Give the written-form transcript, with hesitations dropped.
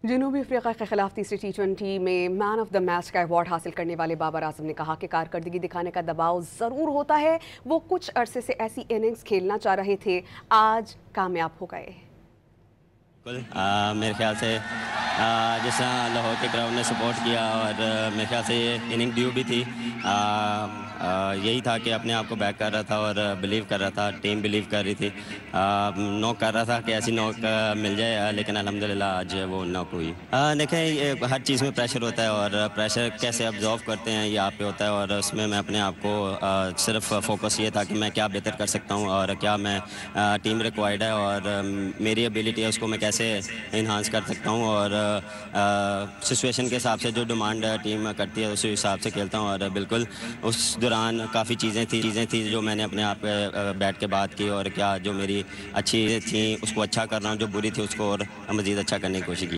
जनूबी अफ्रीका के खिलाफ तीसरी T20 में मैन ऑफ द मैच का अवार्ड हासिल करने वाले बाबर आजम ने कहा कि कारकर्दगी दिखाने का दबाव ज़रूर होता है। वो कुछ अरसे से ऐसी इनिंग्स खेलना चाह रहे थे, आज कामयाब हो गए। मेरे ख्याल से जिस तरह लाहौर के क्राउड ने सपोर्ट किया और मेरे ख्याल से ये इनिंग ड्यू भी थी। यही था कि अपने आप को बैक कर रहा था और बिलीव कर रहा था, टीम बिलीव कर रही थी। नॉक कर रहा था कि ऐसी नॉक मिल जाए, लेकिन अल्हम्दुलिल्लाह आज वो नॉक हुई। देखें, ये हर चीज़ में प्रेशर होता है और प्रेशर कैसे ऑब्जॉर्व करते हैं ये आप पे होता है, और उसमें मैं अपने आप को सिर्फ फोकस ये था कि मैं क्या बेहतर कर सकता हूँ और क्या मैं टीम रिक्वायर्ड है और मेरी एबिलिटी है उसको मैं कैसे इन्हांस कर सकता हूँ, और सिचुएशन के हिसाब से जो डिमांड टीम करती है उसी हिसाब से खेलता हूँ। और बिल्कुल उस दौरान काफ़ी चीज़ें थी जो मैंने अपने आप बैठ के बात की, और क्या जो मेरी अच्छी थी उसको अच्छा कर रहा हूँ, जो बुरी थी उसको और मज़ीद अच्छा करने की कोशिश की।